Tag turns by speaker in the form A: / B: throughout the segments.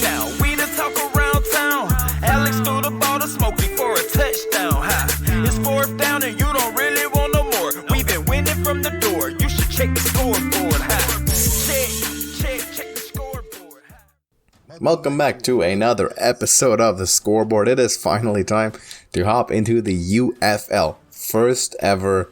A: down. We the talk around town. Alex threw the ball to Smokey for a touchdown. Ha. It's fourth down and you don't really want no more. We've been winning from the door. You should check the scoreboard. Ha. Check the scoreboard.
B: Welcome back to another episode of the Scoreboard. It is finally time to hop into the UFL. First ever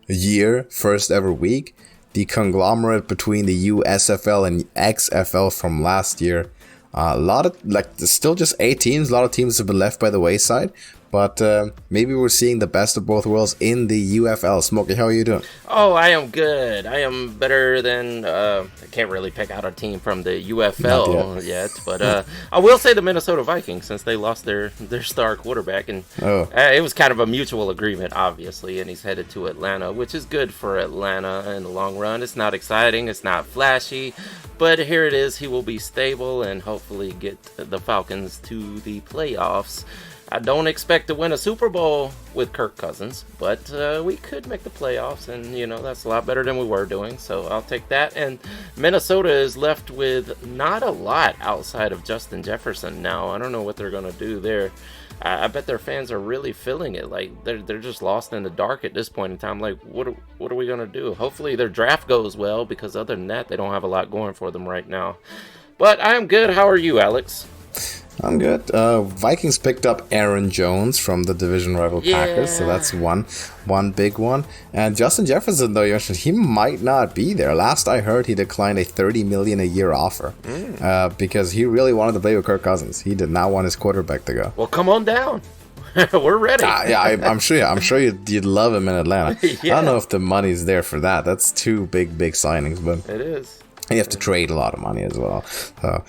B: year, first ever week. The conglomerate between the USFL and XFL from last year. A lot of, still just 8 teams. A lot of teams have been left by the wayside. But maybe we're seeing the best of both worlds in the UFL. Smokey, how are you doing?
C: Oh, I am good. I am better than... I can't really pick out a team from the UFL yet. But I will say the Minnesota Vikings, since they lost their star quarterback. And it was kind of a mutual agreement, obviously. And he's headed to Atlanta, which is good for Atlanta in the long run. It's not exciting. It's not flashy. But here it is. He will be stable and hopefully get the Falcons to the playoffs. I don't expect to win a Super Bowl with Kirk Cousins, but we could make the playoffs, and, that's a lot better than we were doing, so I'll take that. And Minnesota is left with not a lot outside of Justin Jefferson now. I don't know what they're going to do there. I bet their fans are really feeling it. Like, they're just lost in the dark at this point in time. Like, what are we going to do? Hopefully their draft goes well, because other than that, they don't have a lot going for them right now. But I am good. How are you, Alex?
B: I'm good. Vikings picked up Aaron Jones from the division rival Packers, so that's one big one. And Justin Jefferson, though, he might not be there. Last I heard, he declined a $30 million a year offer because he really wanted to play with Kirk Cousins. He did not want his quarterback to go.
C: Well, come on down. We're ready.
B: I'm sure you'd love him in Atlanta. Yeah. I don't know if the money's there for that. That's 2 big signings, but
C: it is.
B: You have to trade a lot of money as well. So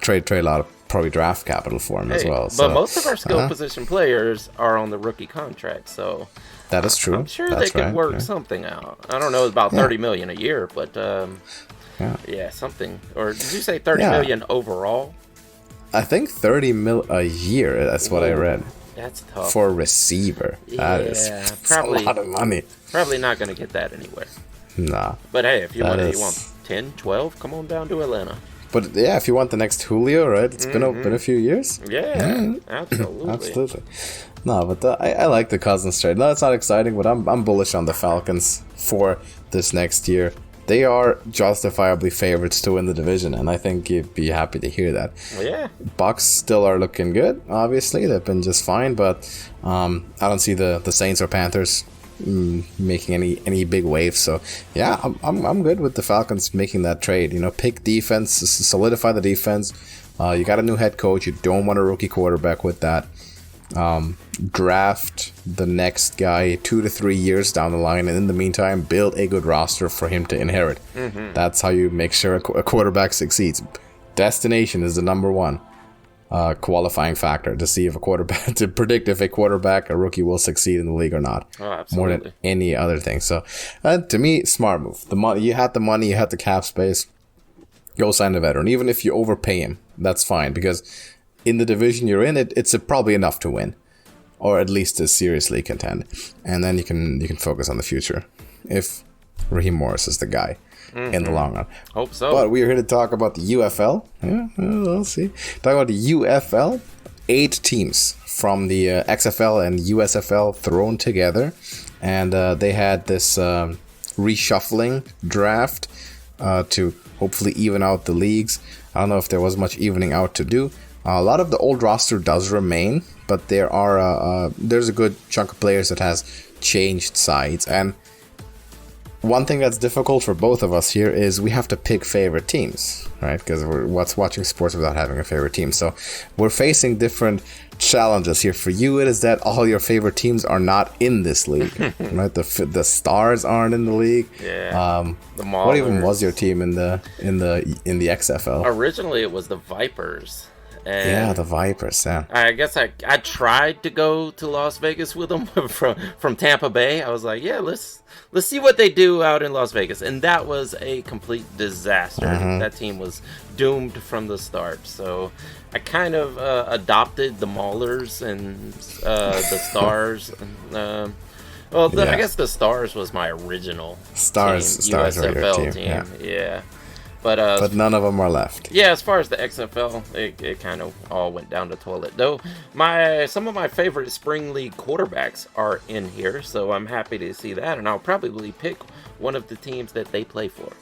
B: trade a lot of probably draft capital for him as well.
C: But most of our skill position players are on the rookie contract, so
B: that is true.
C: I'm sure they can work something out. I don't know about $30 million a year, but something. Or did you say $30 million overall?
B: I think $30 million a year. That's what I read.
C: That's tough
B: for a receiver. That is probably a lot of money.
C: Probably not going to get that anywhere.
B: Nah.
C: But hey, if you want 10, 12, come on down to Atlanta.
B: But yeah, if you want the next Julio, right? It's been a few years.
C: Yeah, absolutely.
B: No, but I like the Cousins trade. No, it's not exciting, but I'm bullish on the Falcons for this next year. They are justifiably favorites to win the division, and I think you'd be happy to hear that.
C: Well, yeah.
B: Bucks still are looking good, obviously. They've been just fine, but I don't see the Saints or Panthers making any big waves. So yeah, I'm good with the Falcons making that trade. Pick defense, solidify the defense. You got a new head coach. You don't want a rookie quarterback with that. Draft the next guy 2 to 3 years down the line, and in the meantime, build a good roster for him to inherit. That's how you make sure a quarterback succeeds. Destination is the number one qualifying factor to see if a quarterback, to predict if a rookie will succeed in the league or not.
C: Oh, absolutely.
B: More than any other thing. So to me, smart move. The money, you had the cap space, go sign a veteran. Even if you overpay him, that's fine, because in the division you're in, it's probably enough to win, or at least to seriously contend, and then you can focus on the future if Raheem Morris is the guy. In the long run.
C: Hope so.
B: But we're here to talk about the UFL. Yeah, we'll see. Talk about the UFL. 8 teams from the XFL and USFL thrown together. And they had this reshuffling draft to hopefully even out the leagues. I don't know if there was much evening out to do. A lot of the old roster does remain, but there's a good chunk of players that has changed sides. And one thing that's difficult for both of us here is we have to pick favorite teams, right? Because what's watching sports without having a favorite team? So we're facing different challenges here. For you, it is that all your favorite teams are not in this league, right? The Stars aren't in the league.
C: Yeah.
B: What even was your team in the XFL?
C: Originally, it was the Vipers.
B: And the Vipers. Yeah.
C: I guess I tried to go to Las Vegas with them from Tampa Bay. I was like, yeah, let's see what they do out in Las Vegas, and that was a complete disaster. That team was doomed from the start. So I kind of adopted the Maulers and the Stars. I guess the Stars was my original
B: Stars
C: USFL
B: team.
C: Yeah.
B: But none of them are left.
C: Yeah, as far as the XFL, it kind of all went down the toilet. Though some of my favorite spring league quarterbacks are in here, so I'm happy to see that, and I'll probably pick one of the teams that they play for.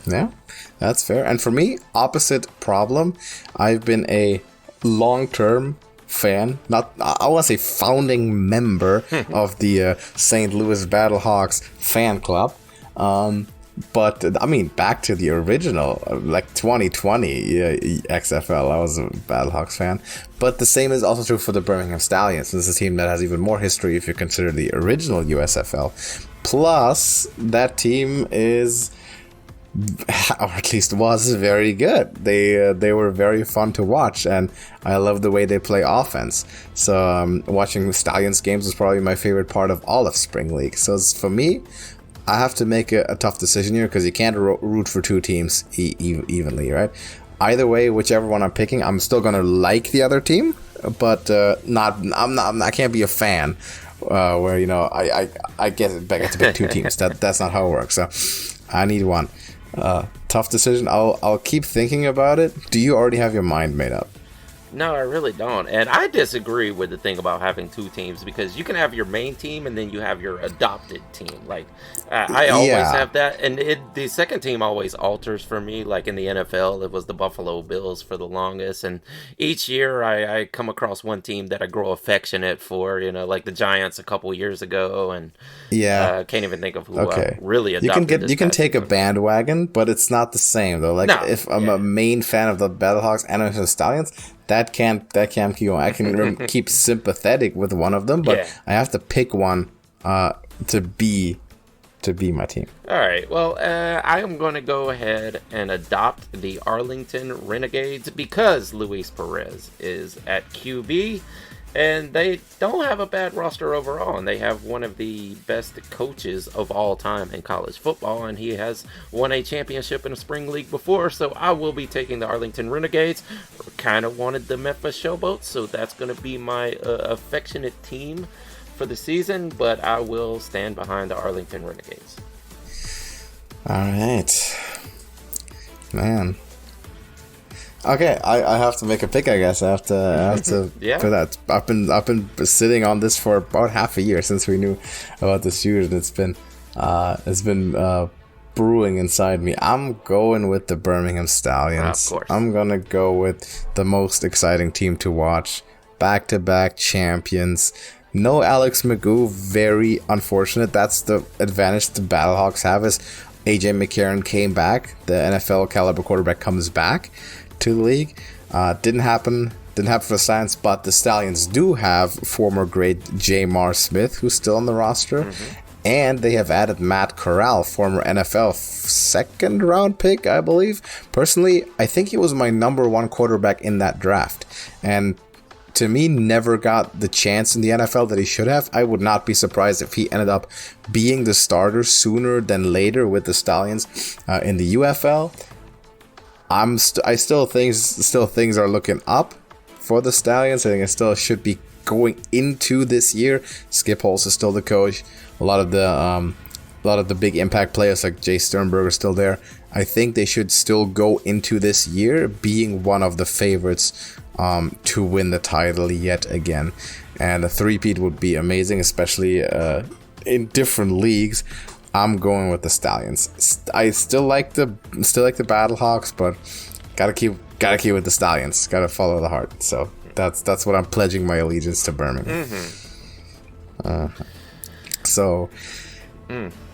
B: Yeah, that's fair. And for me, opposite problem. I've been a long-term fan, I want to say founding member of the St. Louis Battlehawks fan club. But I mean, back to the original, like 2020 XFL, I was a Battlehawks fan. But the same is also true for the Birmingham Stallions. This is a team that has even more history if you consider the original USFL. Plus, that team is, or at least was, very good. They were very fun to watch, and I love the way they play offense. So watching the Stallions games was probably my favorite part of all of Spring League. So for me, I have to make a tough decision here because you can't root for two teams evenly, right? Either way, whichever one I'm picking, I'm still gonna like the other team, but I can't be a fan where I get to pick two teams. That's not how it works. So I need one. Tough decision. I'll keep thinking about it. Do you already have your mind made up?
C: No, I really don't. And I disagree with the thing about having two teams, because you can have your main team and then you have your adopted team. Like, I always have that. And the second team always alters for me. Like in the NFL, it was the Buffalo Bills for the longest. And each year I come across one team that I grow affectionate for, like the Giants a couple years ago. And I can't even think of who I really adopted. You can
B: take a bandwagon, but it's not the same, though. Like, if I'm a main fan of the Battlehawks and the Stallions, that can't keep going. I can keep sympathetic with one of them, but I have to pick one to be my team.
C: All right. Well, I am going to go ahead and adopt the Arlington Renegades because Luis Perez is at QB, and they don't have a bad roster overall, and they have one of the best coaches of all time in college football, and he has won a championship in a spring league before, so I will be taking the Arlington Renegades. Kind of wanted the Memphis Showboats, so that's going to be my affectionate team for the season, but I will stand behind the Arlington Renegades.
B: All right. Man. Okay, I have to make a pick, I guess. I have to for that. I've been sitting on this for about half a year since we knew about this feud, and it's been brewing inside me. I'm going with the Birmingham Stallions.
C: Of course.
B: I'm gonna go with the most exciting team to watch. Back-to-back champions. No Alex Magoo, very unfortunate. That's the advantage the Battlehawks have, is AJ McCarron came back. The NFL caliber quarterback comes back to the league. Didn't happen for the Stallions, but the Stallions do have former great Jamar Smith, who's still on the roster, and they have added Matt Corral, former NFL second round pick, I believe. Personally, I think he was my number one quarterback in that draft, and to me, never got the chance in the NFL that he should have. I would not be surprised if he ended up being the starter sooner than later with the Stallions in the UFL. I still think things are looking up for the Stallions. I think it still should be going into this year. Skip Holtz is still the coach. A lot of the big impact players like Jay Sternberg are still there. I think they should still go into this year being one of the favorites to win the title yet again. And a three-peat would be amazing, especially in different leagues. I'm going with the Stallions. I still like the Battlehawks, but gotta keep with the Stallions. Gotta follow the heart. So that's what I'm pledging my allegiance to Birmingham.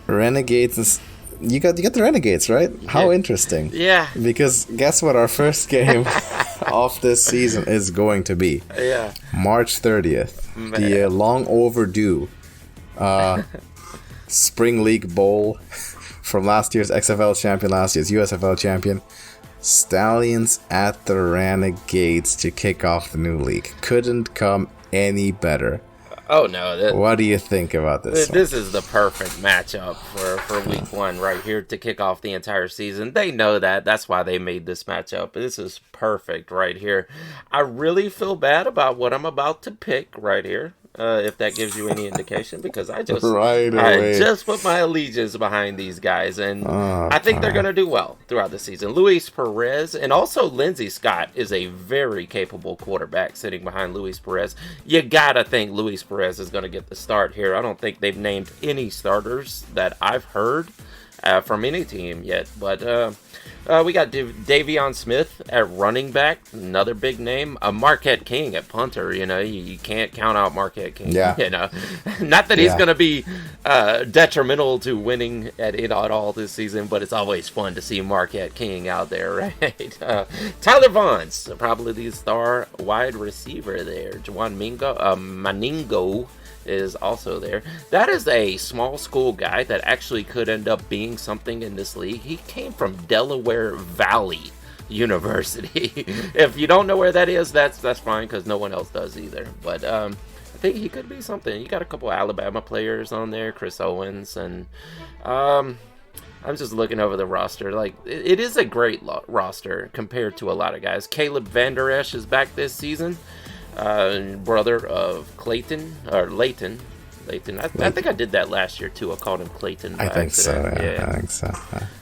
B: Renegades. You got the Renegades, right? How interesting.
C: Yeah.
B: Because guess what? Our first game of this season is going to be.
C: Yeah.
B: March 30th. Man. The long overdue Spring League Bowl from last year's XFL champion, last year's USFL champion. Stallions at the Renegades to kick off the new league. Couldn't come any better.
C: Oh, no.
B: What do you think about this?
C: This is the perfect matchup for week one right here to kick off the entire season. They know that. That's why they made this matchup. This is perfect right here. I really feel bad about what I'm about to pick right here. if that gives you any indication, because I just put my allegiance behind these guys, and I think they're going to do well throughout the season. Luis Perez and also Lindsey Scott is a very capable quarterback sitting behind Luis Perez. You got to think Luis Perez is going to get the start here. I don't think they've named any starters that I've heard from any team yet, but we got Davion Smith at running back, another big name. Marquette King at punter. You can't count out Marquette King.
B: Yeah.
C: Not that he's going to be detrimental to winning at all this season, but it's always fun to see Marquette King out there, right? Tyler Vaughn's probably the star wide receiver there. Juwan Maningo is also there. That is a small school guy that actually could end up being something in this league. He came from Delaware Valley University. If you don't know where that is, that's fine, because no one else does either. But I think he could be something. You got a couple Alabama players on there, Chris Owens, and I'm just looking over the roster. Like, it is a great roster compared to a lot of guys. Caleb Van Der Esch is back this season. Brother of Layton. I think I did that last year too. I called him Clayton.
B: I think so. Yeah. I think so.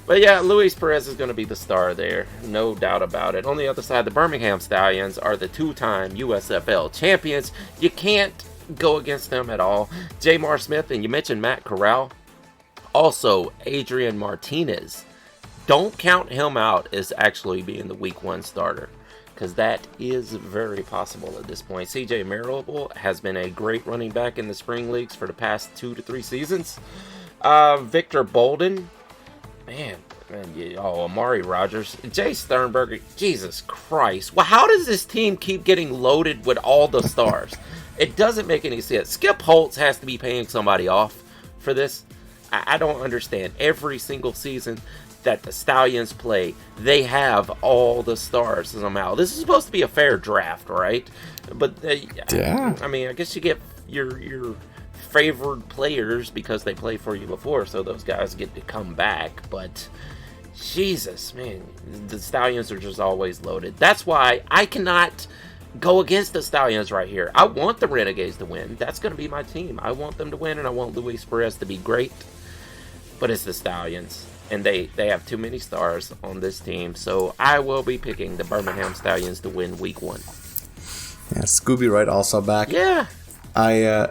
C: But yeah, Luis Perez is going to be the star there, no doubt about it. On the other side, the Birmingham Stallions are the two-time USFL champions. You can't go against them at all. Jamar Smith, and you mentioned Matt Corral. Also, Adrian Martinez. Don't count him out as actually being the Week 1 starter, because that is very possible at this point. C.J. Marable has been a great running back in the spring leagues for the past 2 to 3 seasons. Victor Bolden, Amari Rogers, Jay Sternberger, Jesus Christ. Well, how does this team keep getting loaded with all the stars? It doesn't make any sense. Skip Holtz has to be paying somebody off for this. I don't understand. Every single season that the Stallions play, they have all the stars somehow. This is supposed to be a fair draft, right? But yeah, I guess you get your favored players because they played for you before, so those guys get to come back. But Jesus, man, the Stallions are just always loaded. That's why I cannot go against the Stallions right here. I want the Renegades to win. That's going to be my team. I want them to win, and I want Luis Perez to be great. But it's the Stallions, and they have too many stars on this team, so I will be picking the Birmingham Stallions to win Week 1.
B: Yeah, Scooby Wright also back.
C: Yeah.
B: I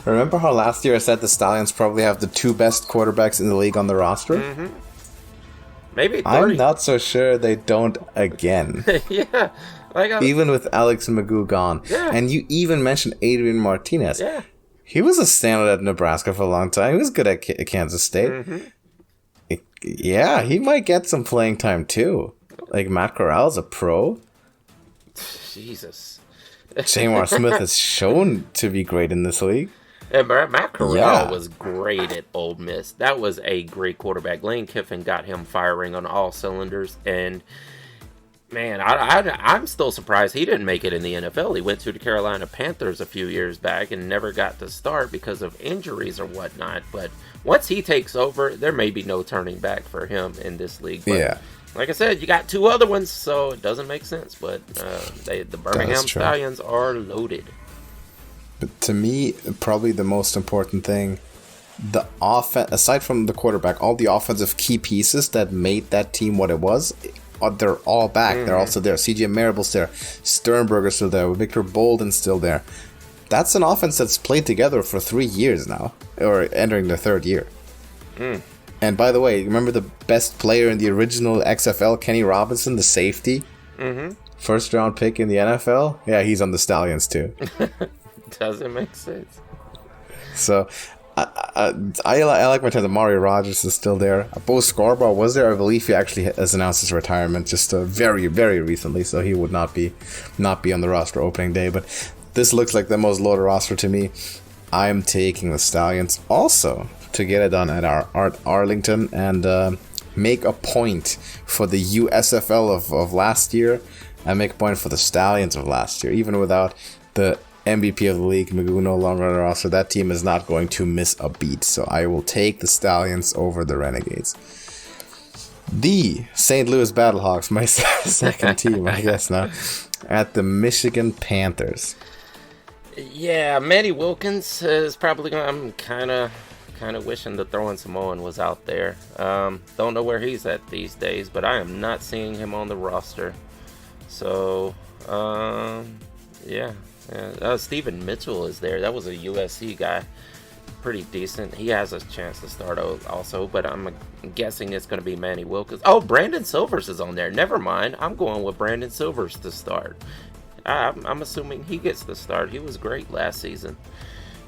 B: remember how last year I said the Stallions probably have the 2 best quarterbacks in the league on the roster?
C: Mm-hmm. Maybe 30.
B: I'm not so sure they don't again.
C: Yeah.
B: Even with Alex Magoo gone.
C: Yeah.
B: And you even mentioned Adrian Martinez.
C: Yeah.
B: He was a standout at Nebraska for a long time. He was good at Kansas State.
C: Mm-hmm.
B: Yeah, he might get some playing time too. Like, Matt Corral's a pro.
C: Jesus.
B: Jamar Smith has shown to be great in this league.
C: And Matt Corral was great at Ole Miss. That was a great quarterback. Lane Kiffin got him firing on all cylinders. And, man, I'm still surprised he didn't make it in the NFL. He went to the Carolina Panthers a few years back and never got to start because of injuries or whatnot. But once he takes over, there may be no turning back for him in this league. But
B: yeah.
C: Like I said, you got 2 other ones, so it doesn't make sense. But the Birmingham Stallions are loaded.
B: But to me, probably the most important thing, the offense, aside from the quarterback, all the offensive key pieces that made that team what it was, they're all back. Mm-hmm. They're also there. C.J. Marable's there. Sternberger's still there. Victor Bolden's still there. That's an offense that's played together for 3 years now, or entering their 3rd year.
C: Mm.
B: And by the way, remember the best player in the original XFL, Kenny Robinson, the safety?
C: Mm-hmm.
B: 1st round pick in the NFL? Yeah, he's on the Stallions too.
C: Doesn't make sense.
B: So, I like my time. Amari Rogers is still there. Bo Scoreboard was there. I believe he actually has announced his retirement just very, very recently, so he would not be on the roster opening day. But this looks like the most loaded roster to me. I'm taking the Stallions also to get it done at Arlington and make a point for the USFL of last year and make a point for the Stallions of last year. Even without the MVP of the league, Magoo no longer on the roster, that team is not going to miss a beat. So I will take the Stallions over the Renegades. The St. Louis Battlehawks, my second team, I guess now, at the Michigan Panthers.
C: Yeah, Manny Wilkins is probably going to... I'm kind of wishing the throwing Samoan was out there. Don't know where he's at these days, but I am not seeing him on the roster. So, yeah. Steven Mitchell is there. That was a USC guy. Pretty decent. He has a chance to start also, but I'm guessing it's going to be Manny Wilkins. Oh, Brandon Silvers is on there. Never mind. I'm going with Brandon Silvers to start. I'm assuming he gets the start. He was great last season.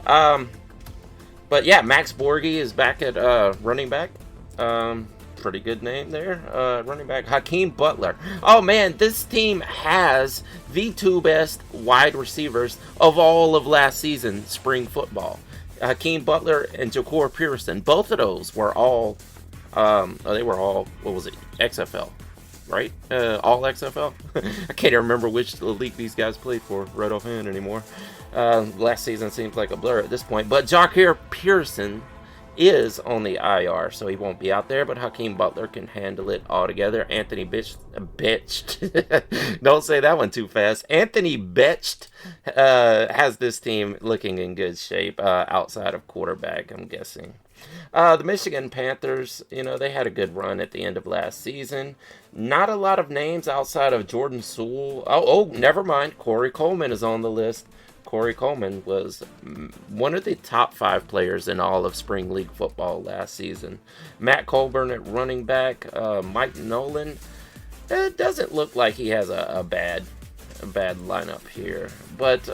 C: But yeah, Max Borghi is back at running back. Pretty good name there. Running back Hakeem Butler. Oh man, this team has the two best wide receivers of all of last season spring football. Hakeem Butler and Ja'Cour Pearson. Both of those were all, they were all, what was it, XFL, right? All XFL? I can't even remember which league these guys played for right offhand anymore. Last season seems like a blur at this point. But Ja'Cour Pearson is on the IR, so he won't be out there, but Hakeem Butler can handle it all together. Anthony Bitched. Don't say that one too fast. Anthony Bitched has this team looking in good shape outside of quarterback, I'm guessing. The Michigan Panthers, they had a good run at the end of last season. Not a lot of names outside of Jordan Sewell. Oh, never mind. Corey Coleman is on the list. Corey Coleman was one of the top 5 players in all of spring league football last season. Matt Colburn at running back. Mike Nolan. It doesn't look like he has a bad lineup here. But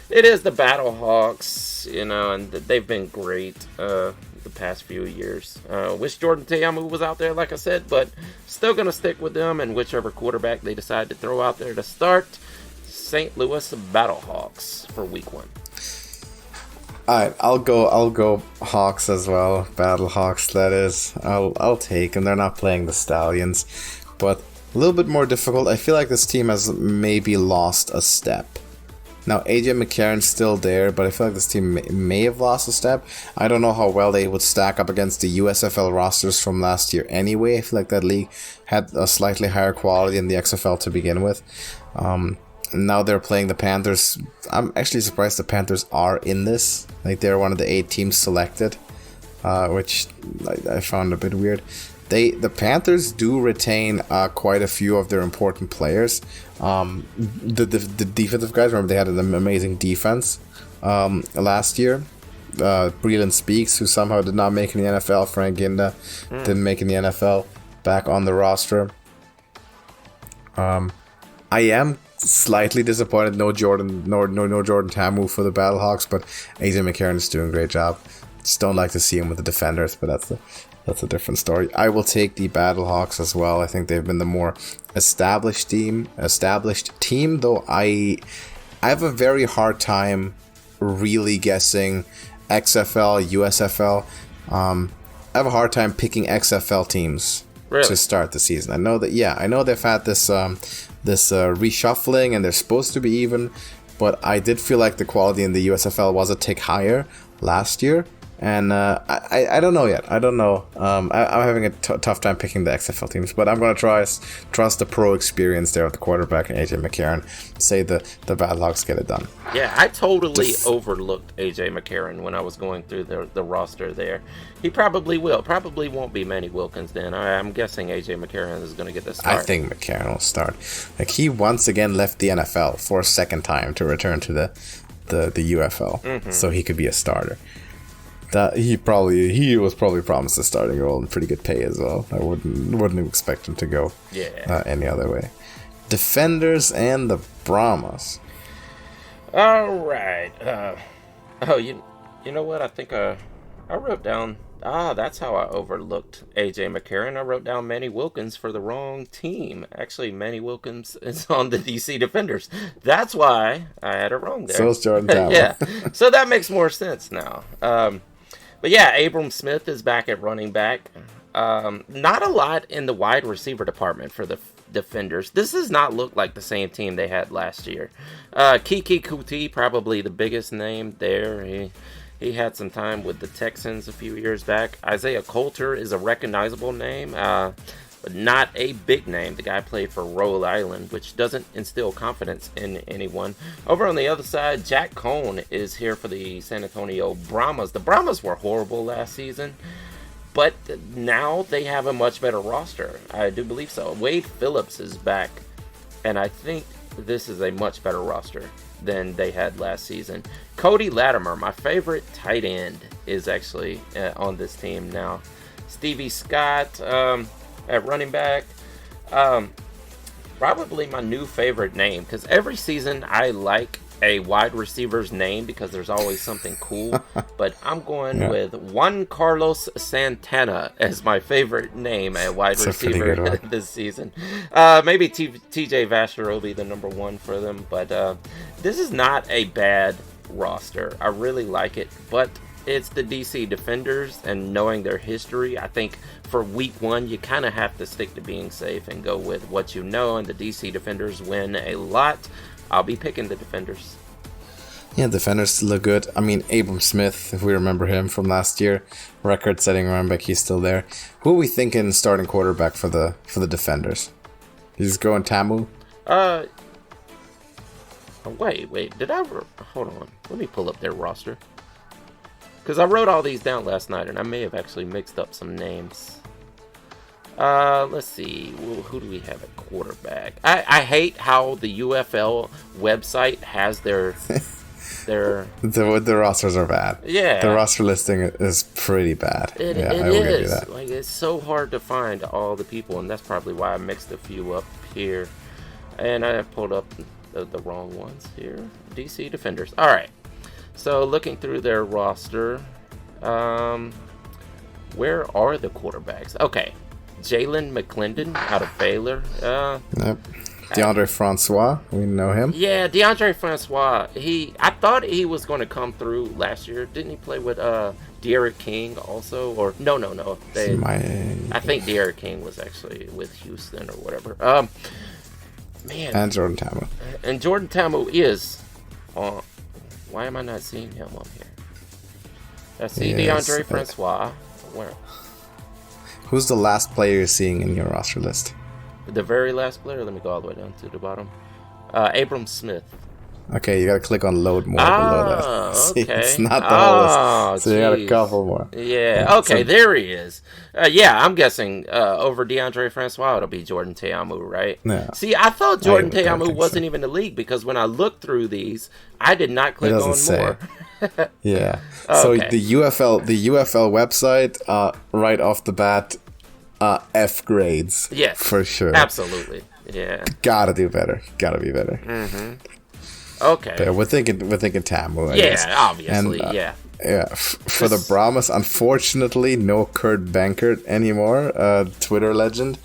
C: it is the Battlehawks, and they've been great the past few years. Wish Jordan Ta'amu was out there, like I said, but still going to stick with them, and whichever quarterback they decide to throw out there to start. St. Louis Battlehawks for week 1.
B: Alright, I'll go Hawks as well. Battlehawks, that is. I'll take them. They're not playing the Stallions, but a little bit more difficult. I feel like this team has maybe lost a step. Now, AJ McCarron's still there, but I feel like this team may have lost a step. I don't know how well they would stack up against the USFL rosters from last year anyway. I feel like that league had a slightly higher quality than the XFL to begin with. Now they're playing the Panthers. I'm actually surprised the Panthers are in this. Like, they're one of the 8 teams selected, which I found a bit weird. The Panthers do retain quite a few of their important players. The defensive guys, remember, they had an amazing defense last year. Breland Speaks, who somehow did not make in the NFL. Frank Ginda didn't make in the NFL. Back on the roster. I am slightly disappointed no Jordan Ta'amu for the Battlehawks, but AJ McCarron is doing a great job. Just don't like to see him with the defenders, but that's a different story. I will take the Battlehawks as well. I think they've been the more established team, though I have a very hard time really guessing XFL, USFL. I have a hard time picking XFL teams to start the season. I know they've had this reshuffling and they're supposed to be even, but I did feel like the quality in the USFL was a tick higher last year, and I don't know yet. I don't know. I'm having a tough time picking the XFL teams, but I'm going to trust the pro experience there with the quarterback and AJ McCarron. Say the Battlehawks get it done.
C: Yeah, I totally overlooked AJ McCarron when I was going through the roster there. He probably won't be Manny Wilkins then. I'm guessing AJ McCarron is going to get the start.
B: I think McCarron will start. Like, he once again left the NFL for a second time to return to the UFL, so he could be a starter. He was probably promised a starting role and pretty good pay as well. I wouldn't expect him to go any other way. Defenders and the Brahmas.
C: All right. You know what? I think I wrote down. That's how I overlooked AJ McCarron. I wrote down Manny Wilkins for the wrong team. Actually, Manny Wilkins is on the DC Defenders. That's why I had it wrong there.
B: So is Jordan Ta'amu.
C: Yeah. So that makes more sense now. But yeah, Abram Smith is back at running back. Not a lot in the wide receiver department for the Defenders. This does not look like the same team they had last year. Kiki Kuti, probably the biggest name there. He had some time with the Texans a few years back. Isaiah Coulter is a recognizable name. but not a big name. The guy played for Rhode Island, which doesn't instill confidence in anyone. Over on the other side, Jack Cohn is here for the San Antonio Brahmas. The Brahmas were horrible last season, but now they have a much better roster. I do believe so. Wade Phillips is back, and I think this is a much better roster than they had last season. Cody Latimer, my favorite tight end, is actually on this team now. Stevie Scott at running back. Probably my new favorite name, because every season I like a wide receiver's name because there's always something cool. But I'm going with Juan Carlos Santana as my favorite name at wide receiver this season. Maybe TJ Vasher will be the number one for them. But this is not a bad roster. I really like it. But it's the DC Defenders, and knowing their history, I think for week one, you kind of have to stick to being safe and go with what you know. And the DC Defenders win a lot. I'll be picking the Defenders.
B: Yeah, Defenders look good. I mean, Abram Smith, if we remember him from last year, record-setting running back, he's still there. Who are we thinking starting quarterback for the Defenders? He's going Tamu?
C: Wait. Did I... Hold on. Let me pull up their roster. Because I wrote all these down last night, and I may have actually mixed up some names. Let's see. Who do we have at quarterback? I hate how the UFL website has their
B: the rosters are bad.
C: Yeah,
B: the roster listing is pretty bad.
C: It is. Like, it's so hard to find all the people, and that's probably why I mixed a few up here. And I pulled up the wrong ones here. DC Defenders. All right. So looking through their roster, where are the quarterbacks? Okay. Jalen McClendon out of Baylor.
B: Yep. DeAndre Francois, we know him.
C: Yeah, DeAndre Francois. I thought he was going to come through last year. Didn't he play with De'Aaron King also? Or no. I think De'Aaron King was actually with Houston or whatever. Man.
B: And Jordan Tamu.
C: And Jordan Tamu is on. Why am I not seeing him on here? I see DeAndre Francois. Where?
B: Who's the last player you're seeing in your roster list?
C: The very last player? Let me go all the way down to the bottom. Abram Smith.
B: Okay, you gotta click on load more below that. See,
C: okay.
B: It's not the whole list, so you got a couple more.
C: Yeah, okay, there he is. I'm guessing over DeAndre Francois, it'll be Jordan Ta'amu, right?
B: Yeah.
C: See, I thought Jordan Ta'amu wasn't even in the league, because when I looked through these, I did not click on more.
B: Yeah. So the UFL website, right off the bat, F grades.
C: Yes.
B: For sure.
C: Absolutely. Yeah.
B: Gotta do better. Gotta be better.
C: Mm-hmm. Okay.
B: But we're thinking Tamu, I guess.
C: Obviously,
B: and, for the Brahmas, unfortunately, no Kurt Bankert anymore, Twitter legend.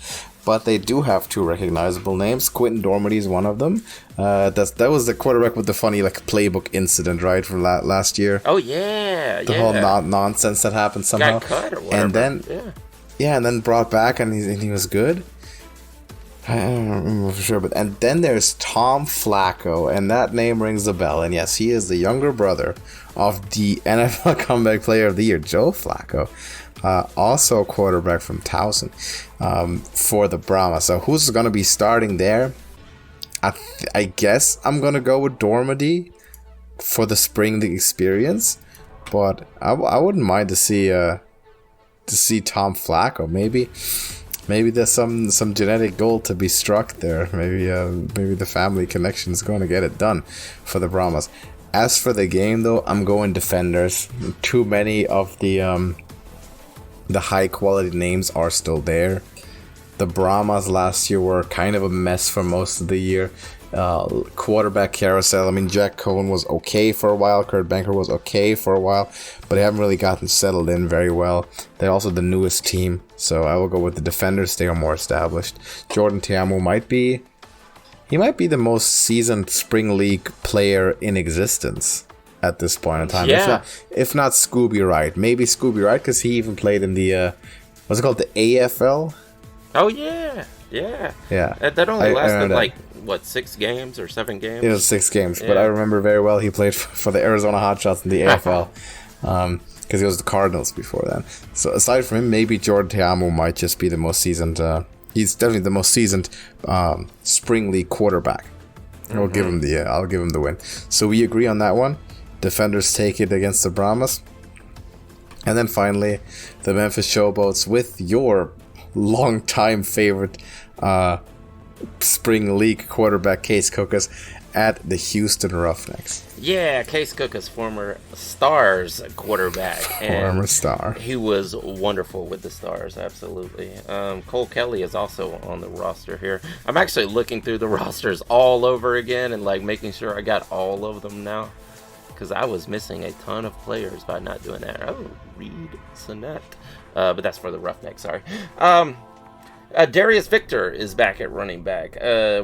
B: But they do have two recognizable names. Quentin Dormady is one of them. That was the quarterback with the funny playbook incident, right, from last year.
C: Oh yeah,
B: the whole nonsense that happened somehow.
C: Got cut or whatever.
B: And then and then brought back, and he was good. I don't remember for sure, and then there's Tom Flacco, and that name rings a bell. And yes, he is the younger brother of the NFL Comeback Player of the Year, Joe Flacco. Also a quarterback from Towson for the Brahmas. So who's going to be starting there? I guess I'm going to go with Dormady for the spring league experience, but I wouldn't mind to see Tom Flacco. Maybe there's some genetic goal to be struck there. Maybe the family connection is going to get it done for the Brahmas. As for the game, though, I'm going Defenders. Too many of the high quality names are still there. The Brahmas last year were kind of a mess for most of the year. Quarterback carousel. I mean, Jack Cohn was okay for a while. Kurt Bankert was okay for a while, but they haven't really gotten settled in very well. They're also the newest team, so I will go with the Defenders. They are more established. Jordan Ta'amu might be the most seasoned spring league player in existence at this point in time.
C: Yeah.
B: If not Scooby Wright. Maybe Scooby Wright, because he even played in the what's it called, the AFL?
C: Oh yeah. Yeah. That only lasted 6 games or 7 games?
B: It was 6 games, but I remember very well he played for the Arizona Hotshots in the AFL. Because he was the Cardinals before then. So aside from him, maybe Jordan Ta'amu might just be the most seasoned he's definitely the most seasoned spring league quarterback. I'll give him the win. So we agree on that one. Defenders take it against the Brahmas. And then finally, the Memphis Showboats with your longtime favorite spring league quarterback Case Cookus at the Houston Roughnecks.
C: Yeah, Case Cookus, former Stars quarterback.
B: Former Star.
C: He was wonderful with the Stars, absolutely. Cole Kelly is also on the roster here. I'm actually looking through the rosters all over again and like making sure I got all of them now, because I was missing a ton of players by not doing that. Oh, Reed Sinnett. But that's for the Roughnecks, sorry. Darius Victor is back at running back.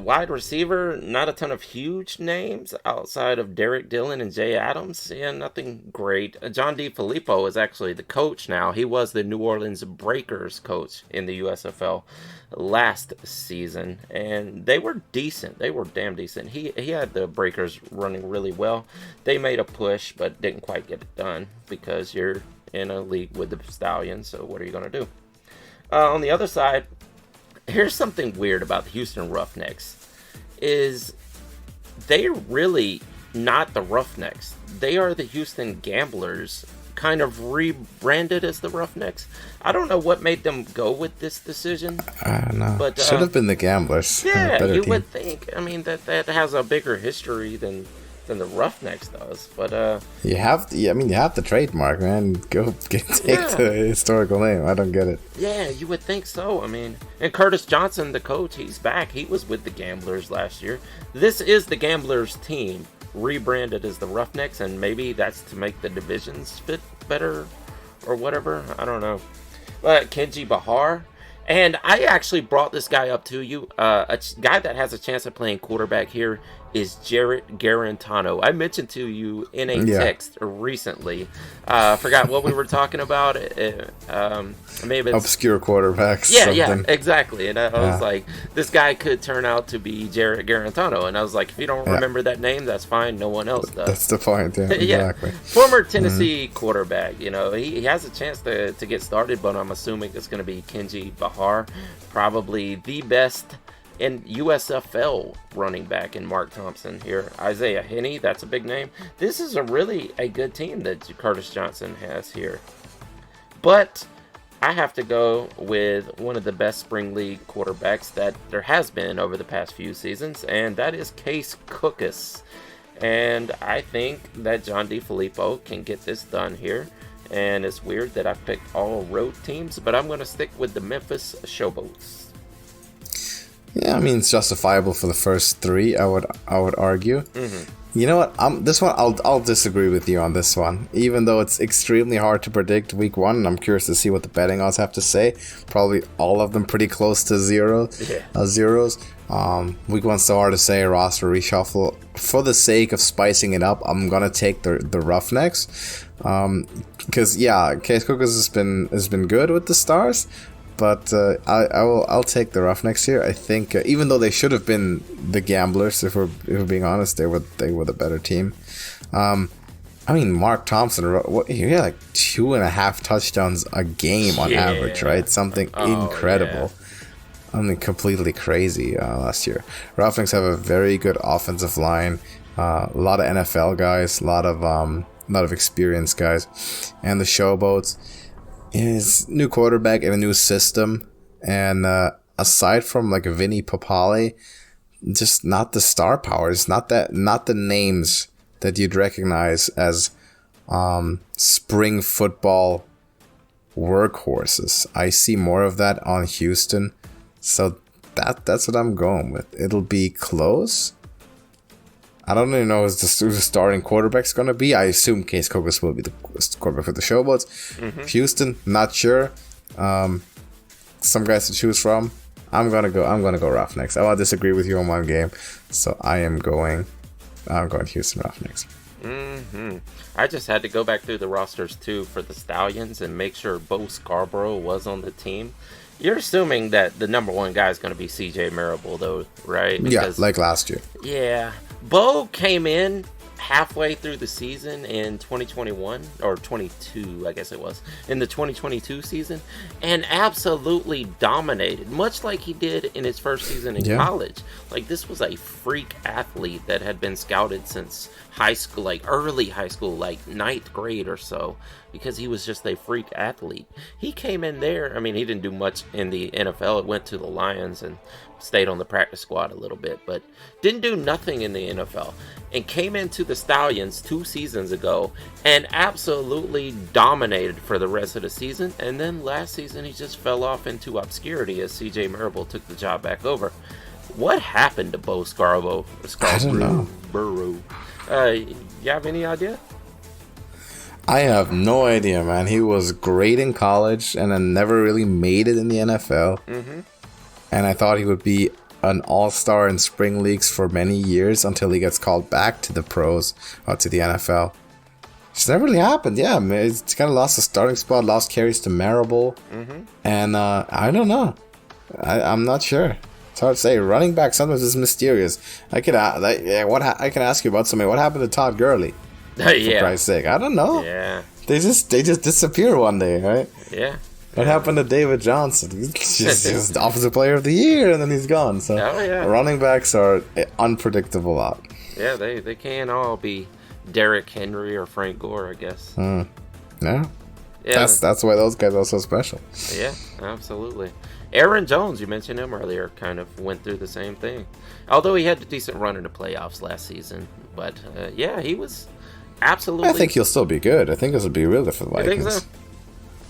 C: Wide receiver, not a ton of huge names outside of Derek Dillon and Jay Adams. Yeah, nothing great. John DeFilippo is actually the coach now. He was the New Orleans Breakers coach in the USFL last season, and they were decent. They were damn decent. He had the Breakers running really well. They made a push, but didn't quite get it done because you're in a league with the Stallions, so what are you going to do? On the other side, here's something weird about the Houston Roughnecks, is they're really not the Roughnecks. They are the Houston Gamblers, kind of rebranded as the Roughnecks. I don't know what made them go with this decision.
B: I don't know.
C: But
B: should have been the Gamblers.
C: Yeah, you would think. I mean, that has a bigger history than the Roughnecks does, but
B: you have the trademark, man. Take the historical name. I don't get it.
C: Yeah, you would think so. I mean, and Curtis Johnson, the coach, he's back. He was with the Gamblers last year. This is the Gamblers team rebranded as the Roughnecks, and maybe that's to make the divisions fit better or whatever. I don't know. But Kenji Bahar. And I actually brought this guy up to you. A guy that has a chance of playing quarterback here is Jarrett Garantano. I mentioned to you in a text recently. Forgot what we were talking about. Maybe
B: obscure quarterbacks.
C: Yeah, exactly. And I was like, this guy could turn out to be Jarrett Garantano. And I was like, if you don't remember that name, that's fine. No one else does.
B: That's the point. Yeah, exactly.
C: Former Tennessee quarterback. You know, he has a chance to get started, but I'm assuming it's going to be Kenji Bahar, probably the best in USFL running back in Mark Thompson here. Isaiah Henney, that's a big name. This is a good team that Curtis Johnson has here. But I have to go with one of the best spring league quarterbacks that there has been over the past few seasons, and that is Case Cookus. And I think that John DeFilippo can get this done here. And it's weird that I picked all road teams, but I'm going to stick with the Memphis Showboats.
B: Yeah, I mean, it's justifiable for the first three, I would argue. Mm-hmm. You know what? This one, I'll disagree with you on this one. Even though it's extremely hard to predict week one, and I'm curious to see what the betting odds have to say. Probably all of them pretty close to zeros. Week one's so hard to say. Roster reshuffle. For the sake of spicing it up, I'm gonna take the Roughnecks. Because Case Cookus has been good with the Stars. But I'll take the Roughnecks here. I think even though they should have been the Gamblers, if we're being honest, they were the better team. I mean, Mark Thompson, he had like 2.5 touchdowns a game on average, right? Something incredible. Yeah. I mean, completely crazy last year. Roughnecks have a very good offensive line, a lot of NFL guys, a lot of experienced guys, and the Showboats is new quarterback in a new system, and aside from like Vinny Papale, just not the star powers, not the names that you'd recognize as spring football workhorses. I see more of that on Houston, so that's what I'm going with. It'll be close. I don't even know who the starting quarterback's going to be. I assume Case Cookus will be the quarterback for the Showboats. Mm-hmm. Houston, not sure. Some guys to choose from. I'm gonna go Roughnecks. I want to disagree with you on one game, so I'm going Houston Roughnecks.
C: Mm-hmm. I just had to go back through the rosters too for the Stallions and make sure Bo Scarborough was on the team. You're assuming that the number one guy is going to be CJ Marable, though, right?
B: Because, like last year.
C: Yeah. Bo came in halfway through the season in 2021 or 22, I guess it was, in the 2022 season, and absolutely dominated, much like he did in his first season in college. Like, this was a freak athlete that had been scouted since high school, like early high school, like 9th grade or so, because he was just a freak athlete. He came in there, I mean, he didn't do much in the NFL. It went to the Lions and stayed on the practice squad a little bit, but didn't do nothing in the NFL, and came into the Stallions 2 seasons ago and absolutely dominated for the rest of the season. And then last season he just fell off into obscurity as CJ Marable took the job back over. What happened to Bo Scarborough?
B: I don't know.
C: Burrow. You have any idea?
B: I have no idea, man. He was great in college and then never really made it in the NFL. And I thought he would be an all-star in spring leagues for many years until he gets called back to the pros or to the NFL. It's never really happened. Yeah, man, it's kind of lost the starting spot, lost carries to Marable. And I don't know. I'm not sure. It's hard to say. Running back sometimes is mysterious. I can ask you about something. What happened to Todd Gurley? For Christ's sake, I don't know.
C: Yeah,
B: they just disappear one day, right?
C: Yeah.
B: What happened to David Johnson? He's just the offensive player of the year, and then he's gone. So running backs are an unpredictable lot.
C: Yeah, they can't all be Derrick Henry or Frank Gore, I guess.
B: Yeah. That's why those guys are so special.
C: Yeah, absolutely. Aaron Jones, you mentioned him earlier, kind of went through the same thing. Although he had a decent run in the playoffs last season. But, he was absolutely...
B: I think he'll still be good. I think this will be really good for the Vikings.
C: You think so?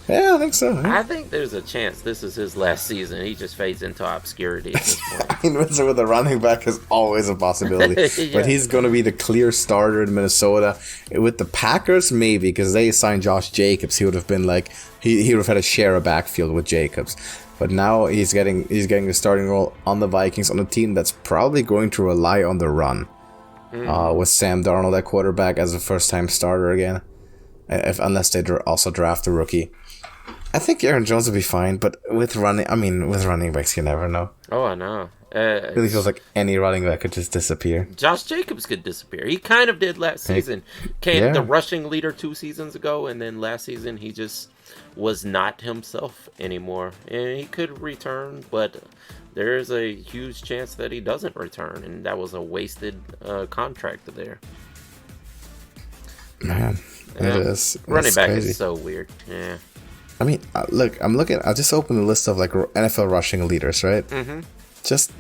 B: Yeah, I think so. Yeah.
C: I think there's a chance this is his last season. He just fades into obscurity at this point.
B: I mean, with the running back is always a possibility. But he's going to be the clear starter in Minnesota. With the Packers, maybe, because they signed Josh Jacobs. He would have been like... He would have had a share of backfield with Jacobs. But now he's getting the starting role on the Vikings on a team that's probably going to rely on the run. With Sam Darnold at quarterback as a first-time starter again. Unless they also draft a rookie. I think Aaron Jones will be fine, but with running backs, you never know.
C: Oh, I know.
B: It really feels like any running back could just disappear.
C: Josh Jacobs could disappear. He kind of did last season. Came the rushing leader 2 seasons ago, and then last season he just was not himself anymore. And he could return, but there is a huge chance that he doesn't return, and that was a wasted contract there.
B: Man, it is.
C: Running back
B: crazy.
C: is so weird. Yeah.
B: I mean, look, I just opened the list of like NFL rushing leaders, right? Just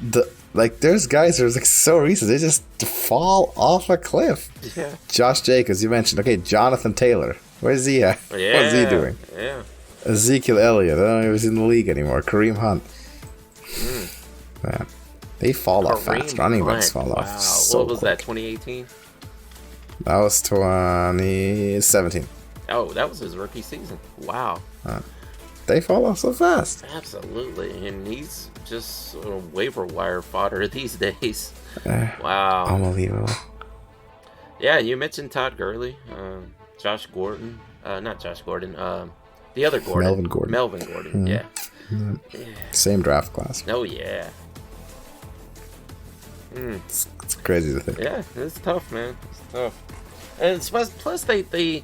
B: there's guys who are like so recent, they just fall off a cliff.
C: Yeah.
B: Josh Jacobs, you mentioned. Okay, Jonathan Taylor, where's he at?
C: Yeah.
B: What's he doing?
C: Yeah.
B: Ezekiel Elliott, I don't know if he's in the league anymore. Kareem Hunt. Man, they fall off fast. Running backs fall off. So
C: what was
B: quick.
C: that? 2018.
B: That was 2017.
C: Oh, that was his rookie season. Wow.
B: They fall off so fast.
C: Absolutely, and he's just sort of waiver wire fodder these days. Wow.
B: Unbelievable.
C: Yeah, you mentioned Todd Gurley, Josh Gordon, not Josh Gordon, the other Gordon. Melvin Gordon, yeah.
B: Same draft class.
C: Oh, yeah.
B: It's crazy to think.
C: Yeah, it's tough, man. It's tough. And plus they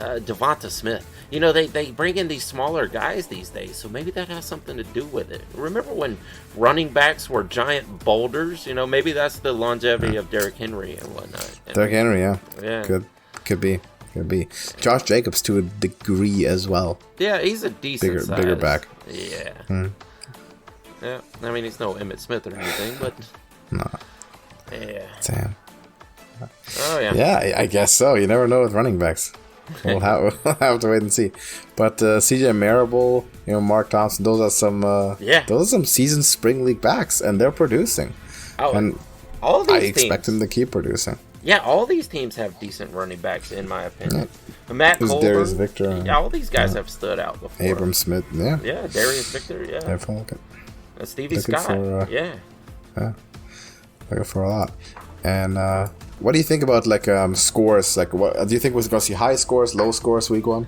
C: Devonta Smith. You know, they bring in these smaller guys these days, so maybe that has something to do with it. Remember when running backs were giant boulders? You know, maybe that's the longevity of Derrick Henry and whatnot.
B: Derrick Henry, yeah. Could be. Josh Jacobs to a degree as well.
C: Yeah, he's a decent
B: bigger back.
C: Yeah. Yeah, I mean, he's no Emmitt Smith or anything, but...
B: No.
C: Yeah.
B: Damn.
C: Oh, yeah.
B: Yeah, I guess so. You never know with running backs. We'll have to wait and see. But CJ Marable, Mark Thompson, those are some seasoned spring league backs, and they're producing.
C: Oh,
B: and
C: all these
B: I expect them to keep producing.
C: Yeah, all these teams have decent running backs, in my opinion. Matt Colburn,
B: Darius Victor.
C: Yeah, all these guys have stood out before.
B: Abram Smith, yeah.
C: Yeah, Darius Victor, yeah.
B: They're looking.
C: Stevie Scott,
B: yeah. Looking for a lot. And what do you think about scores? Like, what do you think we're going to see? High scores, low scores week 1?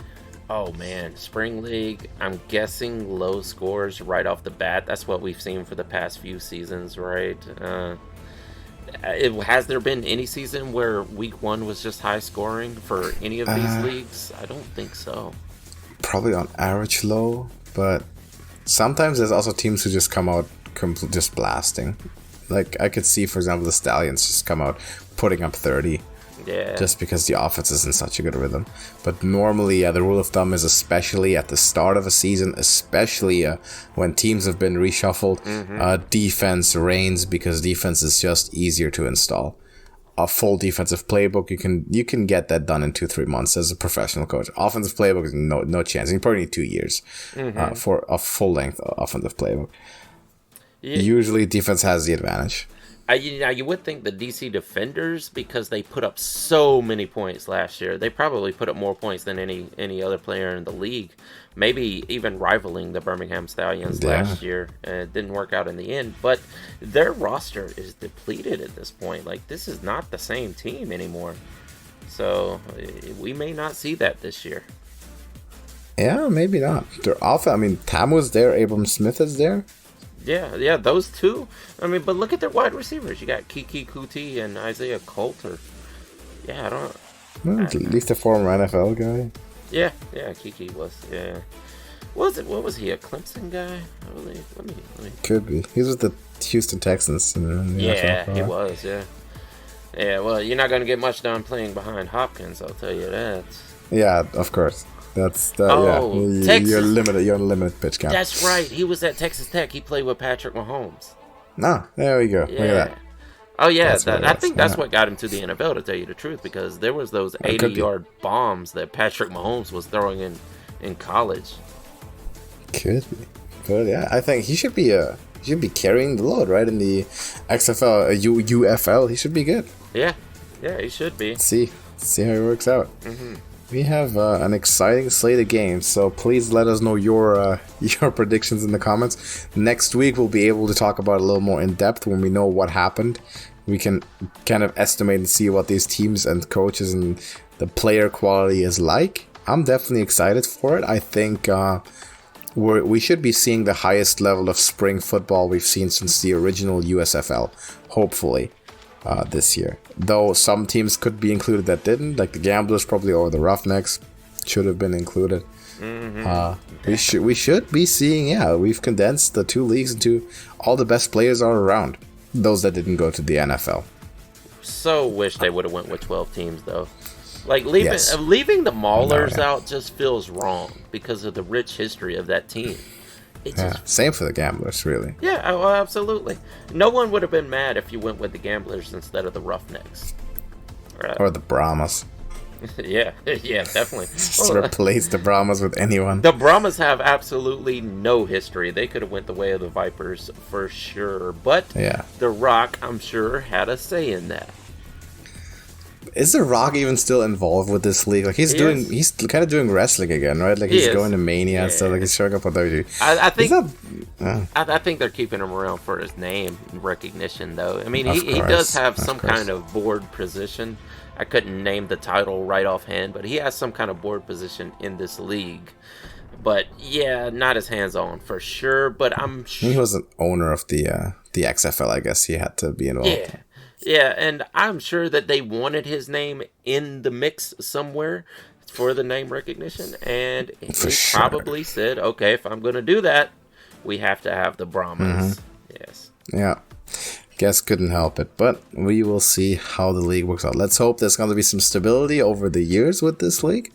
C: Oh man, spring league. I'm guessing low scores right off the bat. That's what we've seen for the past few seasons, right? Has there been any season where week 1 was just high scoring for any of these leagues? I don't think so.
B: Probably on average low, but sometimes there's also teams who just come out just blasting. Like, I could see, for example, the Stallions just come out putting up 30.
C: Yeah.
B: Just because the offense is in such a good rhythm. But normally, the rule of thumb is, especially at the start of a season, especially when teams have been reshuffled, defense reigns, because defense is just easier to install. A full defensive playbook, you can get that done in 2-3 months as a professional coach. Offensive playbook is no chance. You probably need 2 years for a full length offensive playbook. Yeah. Usually, defense has the advantage.
C: You would think the DC Defenders, because they put up so many points last year, they probably put up more points than any other player in the league, maybe even rivaling the Birmingham Stallions last year. It didn't work out in the end, but their roster is depleted at this point. Like, this is not the same team anymore, so we may not see that this year.
B: Yeah, maybe not. Their offense, I mean, Tamu's there, Abram Smith is there.
C: Yeah, those two. I mean, but look at their wide receivers. You got Kiki Kuti and Isaiah Coulter. Yeah, I don't.
B: At least a former NFL guy.
C: Yeah, Kiki was. Yeah, what was he, a Clemson guy? I believe. Let me.
B: Could be. He was with the Houston Texans.
C: Yeah, he was. Yeah. Yeah. Well, you're not going to get much done playing behind Hopkins. I'll tell you that.
B: Yeah, of course. That's
C: Texas.
B: You're limited. You're on a limited pitch count.
C: That's right. He was at Texas Tech. He played with Patrick Mahomes.
B: There we go.
C: Yeah.
B: Look at that.
C: Oh yeah, I think that's what got him to the NFL, to tell you the truth, because there was those 80-yard bombs that Patrick Mahomes was throwing in college. Could
B: be, but yeah, I think he should be carrying the load, right, in the XFL, UFL. He should be good.
C: Yeah, he should be.
B: Let's see how it works out. Mm-hmm. We have an exciting slate of games, so please let us know your predictions in the comments. Next week, we'll be able to talk about it a little more in depth when we know what happened. We can kind of estimate and see what these teams and coaches and the player quality is like. I'm definitely excited for it. I think we should be seeing the highest level of spring football we've seen since the original USFL, hopefully. This year, though some teams could be included that didn't, like the Gamblers probably, or the Roughnecks should have been included. Mm-hmm. We should be seeing, we've condensed the two leagues into all the best players are around, those that didn't go to the NFL.
C: So wish they would have went with 12 teams though. Like leaving the Maulers out just feels wrong because of the rich history of that team.
B: Same for the Gamblers, really.
C: Yeah, well, absolutely. No one would have been mad if you went with the Gamblers instead of the Roughnecks.
B: Or the Brahmas.
C: yeah, definitely.
B: Just replace the Brahmas with anyone.
C: The Brahmas have absolutely no history. They could have went the way of the Vipers for sure. But The Rock, I'm sure, had a say in that.
B: Is The Rock even still involved with this league? Like he's kind of doing wrestling again, right? Like he's going to Mania and stuff. Like he's showing up on WWE.
C: I think they're keeping him around for his name recognition, though. I mean, he does have some kind of board position. I couldn't name the title right offhand, but he has some kind of board position in this league. But not as hands-on for sure. But I'm sure
B: he was an owner of the XFL. I guess he had to be involved.
C: Yeah, and I'm sure that they wanted his name in the mix somewhere for the name recognition, and he probably said, okay, if I'm going to do that, we have to have the Brahmins. Mm-hmm. Yes.
B: Yeah. Guess couldn't help it, but we will see how the league works out. Let's hope there's going to be some stability over the years with this league,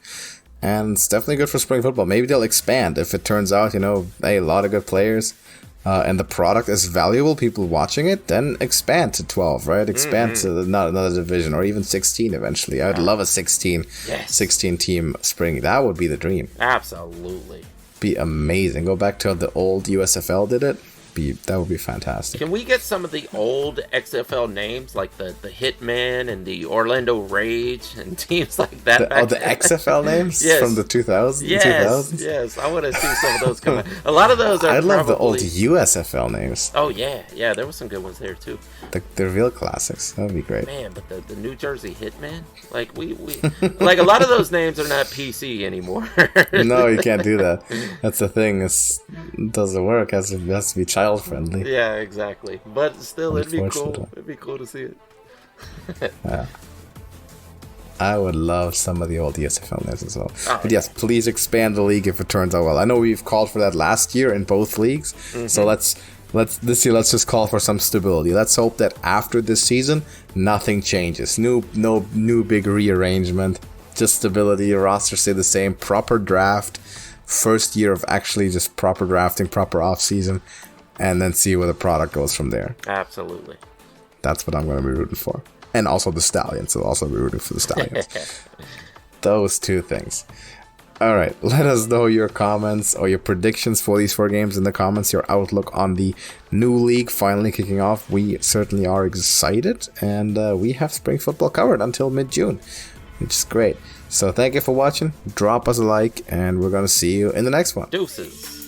B: and it's definitely good for spring football. Maybe they'll expand if it turns out, a lot of good players. And the product is valuable, people watching it, then expand to 12, right? Expand to another division, or even 16 eventually. I'd love a 16 team spring. That would be the dream.
C: Absolutely.
B: Be amazing. Go back to how the old USFL did it. That would be fantastic.
C: Can we get some of the old XFL names, like the Hitman and the Orlando Rage and teams like that?
B: The XFL names from the 2000s?
C: Yes. I want to see some of those come out. A lot of those are I love the old
B: USFL names.
C: Oh, yeah. There were some good ones there, too.
B: The real classics. That would be great.
C: Man, but the New Jersey Hitman? Like, we like, a lot of those names are not PC anymore.
B: No, you can't do that. That's the thing. It doesn't work. It has to be child child friendly.
C: Yeah, exactly. But still, it'd be cool. It'd be cool to see it.
B: Yeah. I would love some of the old USFL names as well.
C: Oh,
B: but yes, please expand the league if it turns out well. I know we've called for that last year in both leagues. Mm-hmm. So let's this year let's just call for some stability. Let's hope that after this season nothing changes. No big rearrangement. Just stability. Roster stay the same. Proper draft. First year of actually just proper drafting, proper off season, and then see where the product goes from there.
C: Absolutely.
B: That's what I'm going to be rooting for. And also the Stallions. I'll also be rooting for the Stallions. Those two things. All right. Let us know your comments or your predictions for these 4 games in the comments. Your outlook on the new league finally kicking off. We certainly are excited. And we have spring football covered until mid-June, which is great. So thank you for watching. Drop us a like. And we're going to see you in the next one.
C: Deuces.